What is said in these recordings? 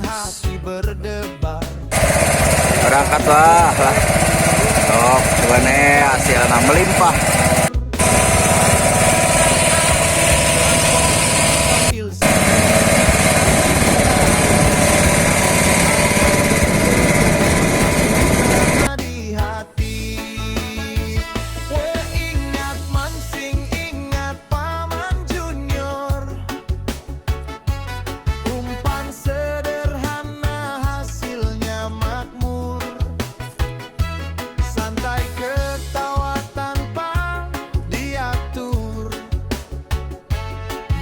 hati berdebar. Berangkatlah lah. Sok, coba nih hasilnya melimpah. Di hati, ingat mancing, ingat paman junior. Umpan sederhana hasilnya makmur. Santai ketawa tanpa diatur.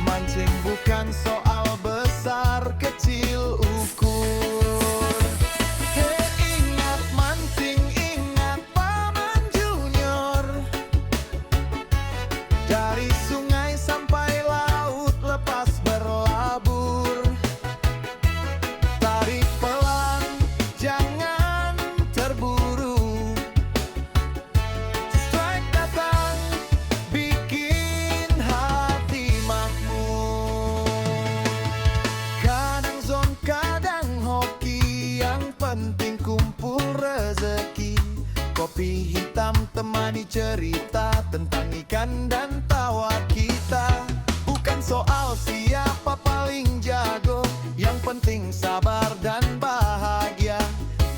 Mancing bukan soal besar kecil ukur. Ingat mancing, ingat paman junior. Dari sungai sampai laut lepas berlabur. Tarik pelan, jangan terburu. Strike datang, bikin hati makmur. Kadang zone, kadang hoki, yang penting kumpul rezeki. Kopi hitam temani cerita tentang ikan dan tawa kita. Bukan soal siapa paling jago, yang penting sabar dan bahagia.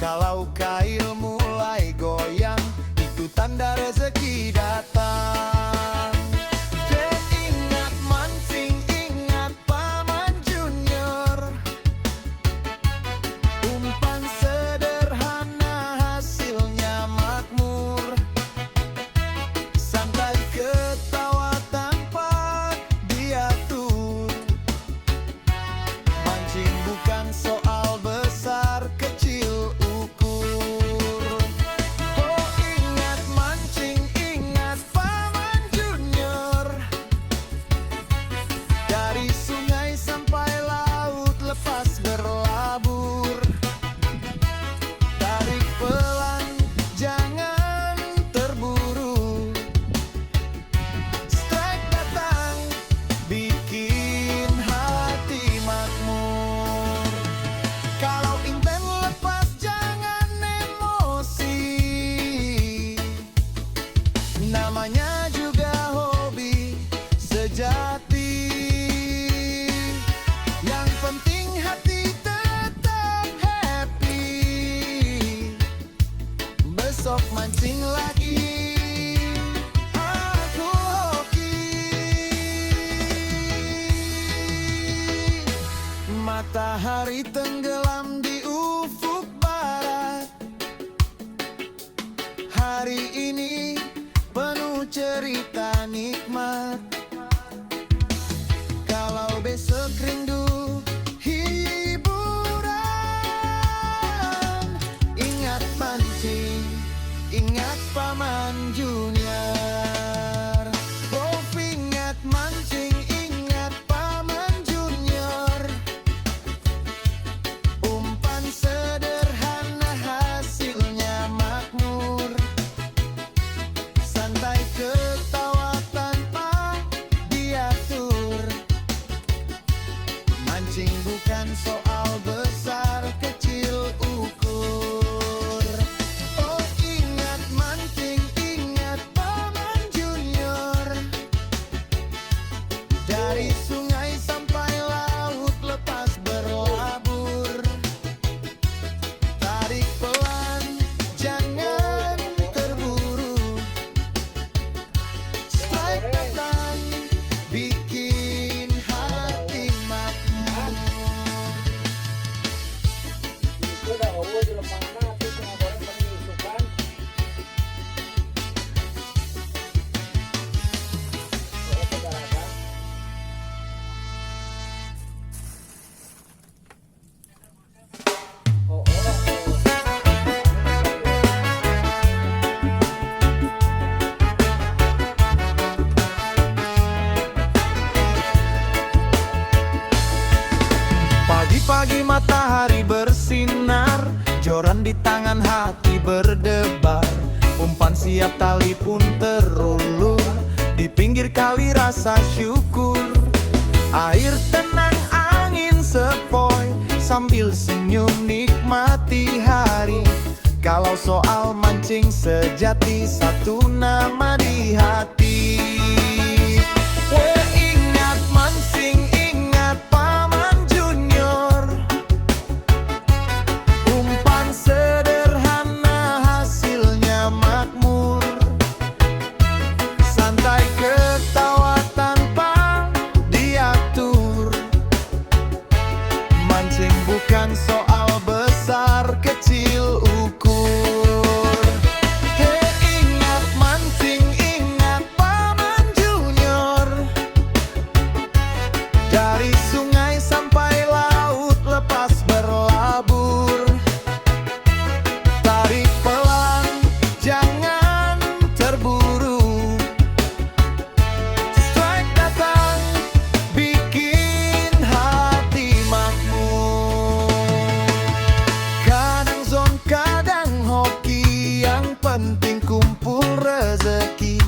Kalau kail mulai goyang, itu tanda rezeki datang. Ingat mancing, ingat paman junior. Umpan sederhana hasilnya makmur. Santai ketawa tanpa diatur. Mancing bukan soal besar kecil ukur. Oh, ingat mancing, ingat paman junior. Dari sungai sampai laut lepas berlabur. Tarik pelan, jangan terburu. Strike datang, bikin hati makmur. Kalau inten lepas, jangan emosi. Namanya juga hobi sejati. Yang penting hati tetap happy. Besok mancing lagi, aku hoki. Matahari tenggelam di ufuk barat. Hari ini penuh cerita nikmat. Kalau besok rindu hiburan, ingat mancing, ingat paman junior. Oh, ingat mancing, ingat paman junior. Umpan sederhana hasilnya makmur. Santai ketawa tanpa diatur. Mancing bukan soal besar kecil ukur. Oh, ingat mancing, ingat paman junior. Dari sungai sampai laut lepas berlabur. Tarik pelan, jangan terburu. Strike datang, bikin hati makmur. Pagi-pagi matahari bersinar, joran di tangan hati berdebar. Umpan siap, tali pun terulur. Di pinggir kali rasa syukur. Air tenang, angin sepoi. sambil senyum nikmati hari. Kalau soal mancing sejati, satu nama di hati. Ingat mancing, ingat Paman Junior. Umpan sederhana hasilnya makmur. Santai ketawa tanpa diatur. Mancing bukan soal besar kecil ukur. Ingat mancing, ingat Paman Junior. Dari sungai sampai laut lepas berlabur. Tarik pelan, jangan terburu. Strike datang, bikin hati makmur. Kadang zone, kadang hoki, yang penting kumpul rezeki.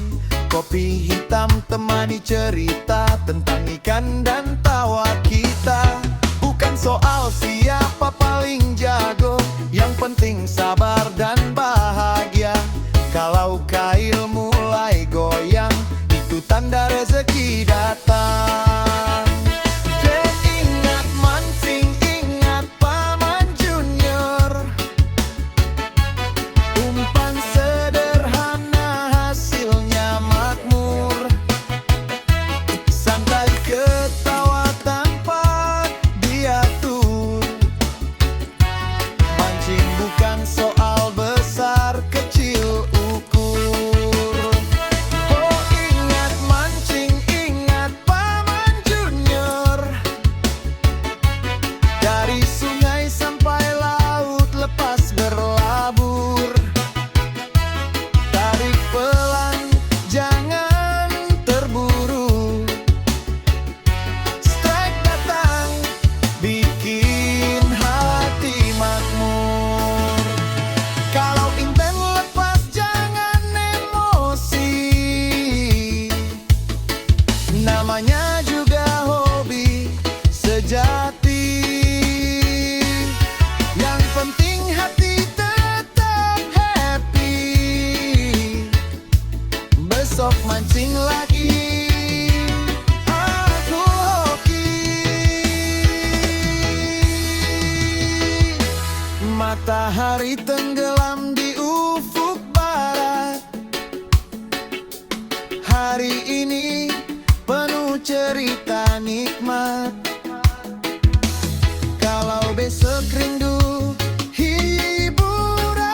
Kopi hitam temani cerita tentang ikan dan tawa kita. Bukan soal siapa paling jago, yang penting sabar dan bahagia. Kalau kail mulai goyang, itu tanda rezeki datang. Ingat mancing, ingat Paman Junior. Umpan sederhana hasilnya makmur. Santai ketawa tanpa diatur. Mancing bukan soal besar kecil ukur. Ingat mancing, ingat Paman Junior. Dari sungai sampai laut lepas berlabur. Tarik pelan, jangan terburu. Strike datang, bikin hati makmur. Kalau inten lepas, jangan emosi. Namanya juga hobi sejati. Yang penting hati tetap happy. Besok mancing lagi, aku hoki. Matahari tenggelam di ufuk barat. Hari ini penuh cerita nikmat. Kalau besok rindu hiburan,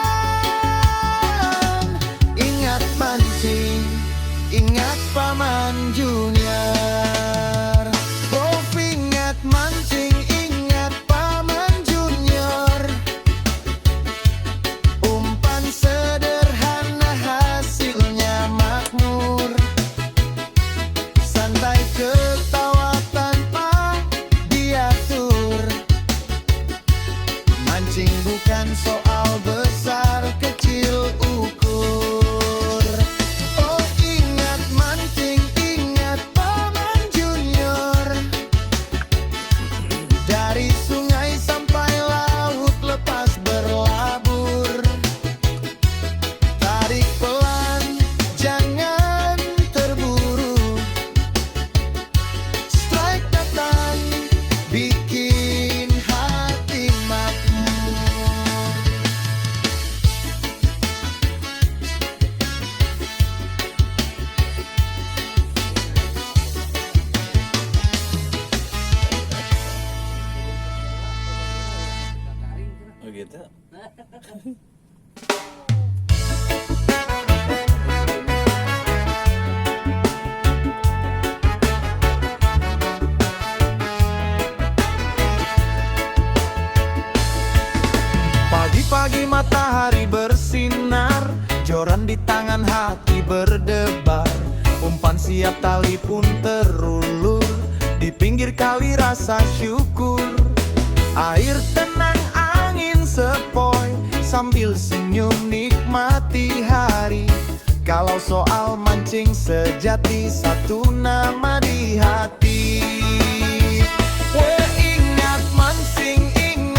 ingat mancing, ingat Paman Junior. Ingat mancing, ingat Paman Junior. Umpan sederhana hasilnya makmur. Santai ketawa tanpa diatur. Mancing bukan soal besar kecil ukur. Ingat mancing, ingat Paman Junior. Dari sungai sampai laut lepas berlabur. Tarik pelan, jangan terburu. Strike datang, bikin hati makmur. Oh gitu. Pagi-pagi matahari bersinar, joran di tangan hati berdebar. Umpan siap, tali pun terulur. Di pinggir kali rasa syukur. Air tenang, angin sepoi, sambil senyum nikmati hari. Kalau soal mancing sejati, satu nama di hati. Ingat mancing, ingat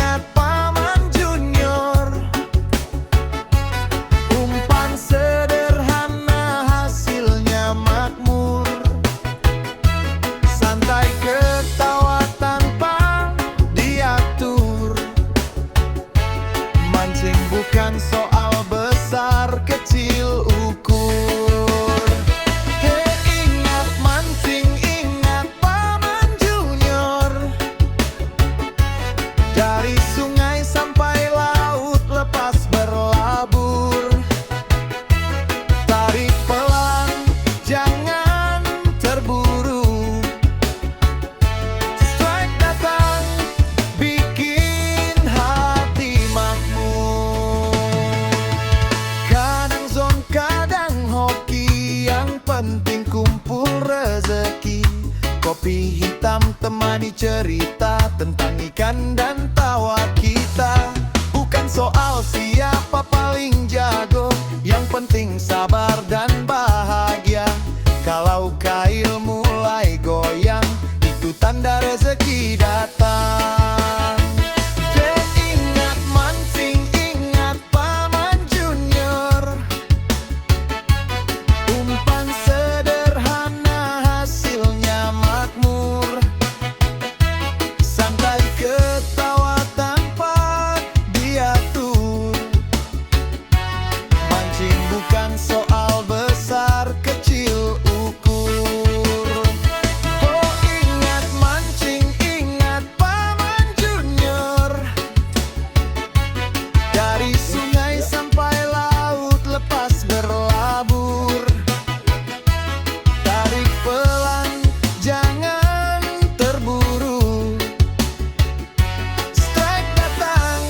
cerita tentang ikan dan tawa kita. Bukan soal siapa paling jago, yang penting sabar dan bahagia. Kalau kail mulai goyang, itu tanda rezeki datang. Ingat mancing, ingat Paman Junior. Umpan sederhana hasilnya makmur. Santai ketawa tanpa diatur. Mancing bukan soal besar kecil ukur. Oh ingat mancing, ingat Paman Junior. Dari sungai sampai laut lepas berlabur. Tarik pelan, jangan terburu. Strike datang,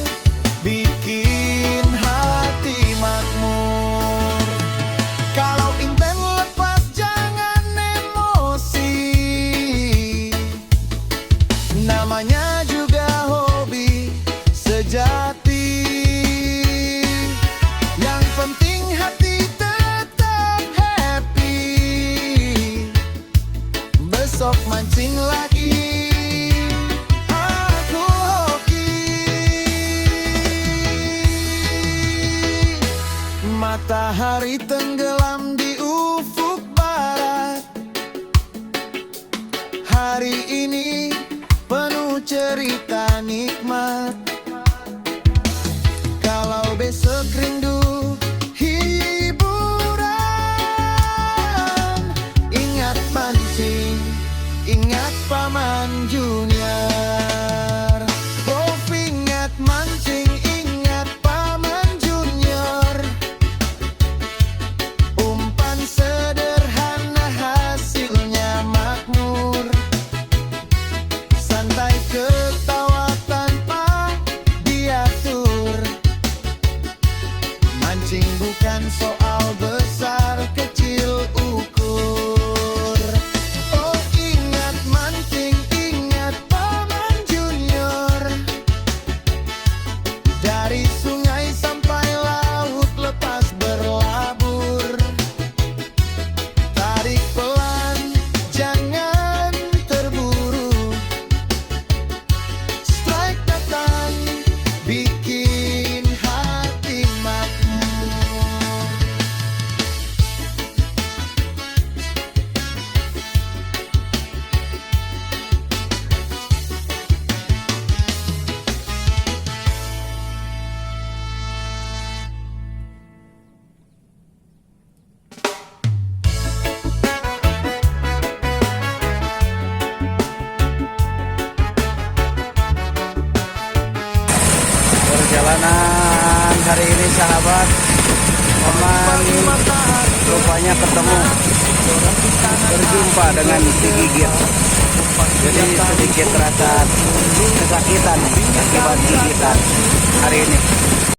bikin hati makmur. Kalau inten lepas, jangan emosi. Namanya juga hobi sejati. Yang penting hati tetap happy. Besok mancing lagi, aku hoki. Matahari tenggelam di ufuk barat. Hari ini penuh cerita nikmat. Kalau besok rindu hiburan, ingat mancing, ingat Paman Junior. Oh ingat mancing, ingat Paman Junior. Umpan sederhana hasilnya makmur. Santai ketawa tanpa diatur. Mancing bukan soal besar kecil ukur. Oh ingat mancing, ingat Paman Junior. Dari sungai sampai laut lepas berlabur. Tarik pelan, jangan terburu. Strike datang, bikin hati makmur. Perjalanan hari ini sahabat, Paman rupanya ketemu berjumpa dengan digigit. Jadi sedikit rasa kesakitan akibat gigitan hari ini.